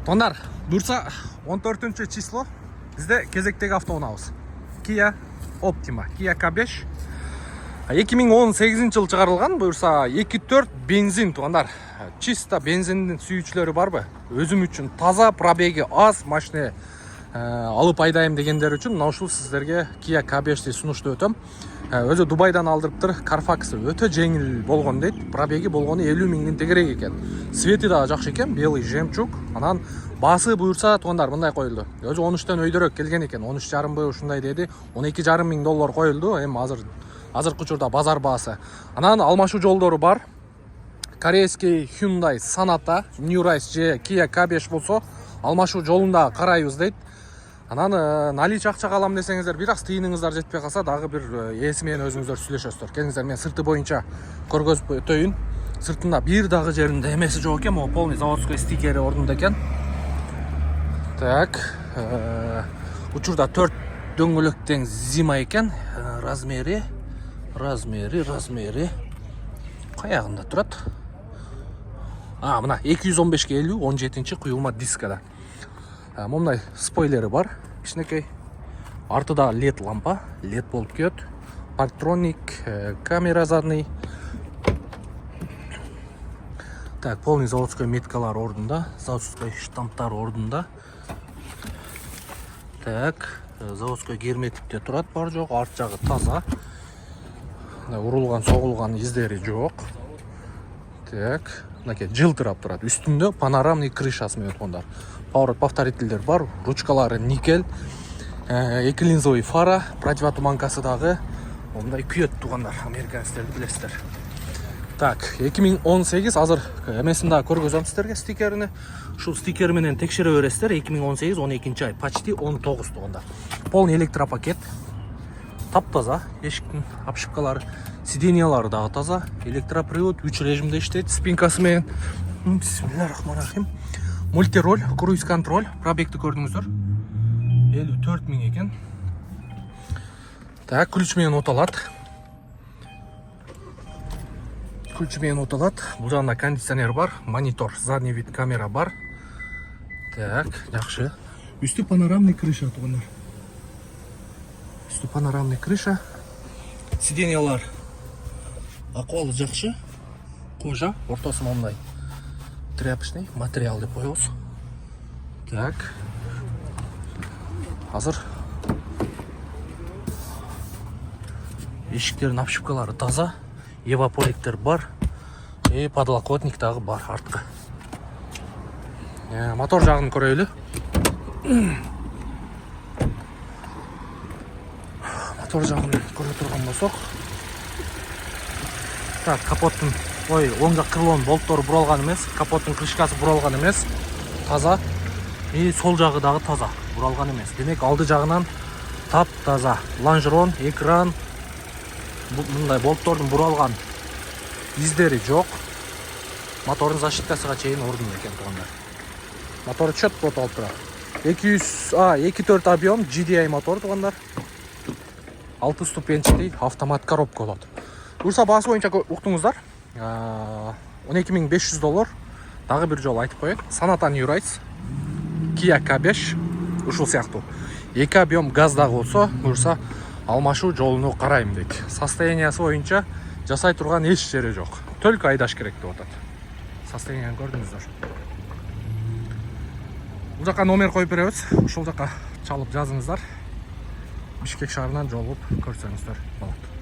Тондар, бұйырса 14 число бізде кезектегі автоуынабыз. Kia Optima, Kia K5. 2018 жыл шығарылған, бұйырса 2.4 бензин туғандар. Чиста бензиндің сүйүүчүлөрү барбы? Өзім үшін таза, пробеги аз машина алып айдайым дегендер үшін мына ушул сіздерге Kia K5 сунушту өтөм. Өзі Дубайдан алдырыптыр, Carfax өтө жеңіл болгон дейт. Пробеги болгону 50 миңдин тегерек екен. Свети да жакшы екен, белый жемчуг. Анан басы буюрса тугандар мындай коюлду. Өзү 13төн өйдөрөөк келген екен. 13,5 ушундай деди. 12,5 миң доллар коюлду. Эми азыркы учурда базар баасы. Анан алмашуу жолдору бар. Корейский Hyundai Sonata, New Rise же Kia K5 болсо алмашуу жолунда карайбыз дейт. Анан наличие акча алам десеңиздер, бирок тыйыныңыздар жетпей калса, дагы бир ээси менен өзүңүздөр сүйлөшөсүздөр. Келиңиздер, мен сырты боюнча көргөзүп өтөйүн. Сыртында бир дагы жеринде эмеси жок экен, могу полный заводской стикери ордунда экен. Так, учурда 4 дөңгөлөктен зима экен. Размери каягында турат. Мына 215-ке 50, 17-чи куюлма дискада. Момундай спойлери бар, кичинекей. Артыда LED лампа, LED болуп келет. Парктроник, камера задний. Так, полный заводской меткалар ордунда, заводской штамптар ордунда. Так, заводской герметикте турат, бар жок, арт жагы таза. Урулган, согулган издери жок. Так, мынакей жылтырап турат. Үстүндө панорамный крышасы менен тугандар. Поворот повторителдер бар, ручкалары никель, 2 линзовый фара, противотуманкасы дагы мындай күйөт тугандар, американецтерди билесиздер. Так, 2018 азыр эмесин дагы көргөзөм сиздерге стикерини. Ушул стикер менен текшере бересиздер. 2018 12 ай, почти 19 тугандар. Полный электропакет. Таптаза, эшиктин обшивкалары, сиденьялары дагы таза, электропривод 3 режимде иштейт, спинкасы менен. Бисмиллахиррахманиррахим. Мультироль, круиз контроль, пробегти көрдүңүздөр. 54 миң экен. Так, ключ менен оталат. Бул жагында кондиционер бар, монитор, задний вид камера бар. Так, жакшы. Үстү панорамный крыша тугандар. Үстү панорамный крыша. Сиденьялар акыбалы жакшы. Кожа, ортасы мондай тряпочный материал деп коебуз. Так. Азыр эшиктердин обшивкалары таза, еваполиктер бар, подлокотник дагы бар арткы. Мотор жагын көрөйлү. Мотор жагын көрө турган болсок. Так, капоттун оң жак крылонун болттору буралган эмес, капоттун крышкасы буралган эмес, таза. Сол жагы дагы таза, буралган эмес. Демек, алды жагынан тап таза. Лонжерон, экран, мындай болттордун буралган издери жок. Мотордун защиткасыга чейин ордунда экен тугандар. Мотор четко оталып турат. 2.4 объем GDI мотор тугандар. 6 ступенчатый автомат коробка болот. Бурса баасы боюнча уктуңуздар. 12.500 доллар. Дагы бир жолу айтып коеюн. Sonata New Rise, Kia K5 ушул сыяктуу. 2 объем газ дагы болсо, бурса алмашуу жолуну карайм дейт. Состояниясы боюнча жасай турган эч жери жок. Только айдаш керек деп атат. Состоянияны көрдүңүздөр. Бул жака номер коюп беребиз. Ушул жака чалып жазыңыздар. Бишкек шаарынан жолугуп көрсөңүздөр болот.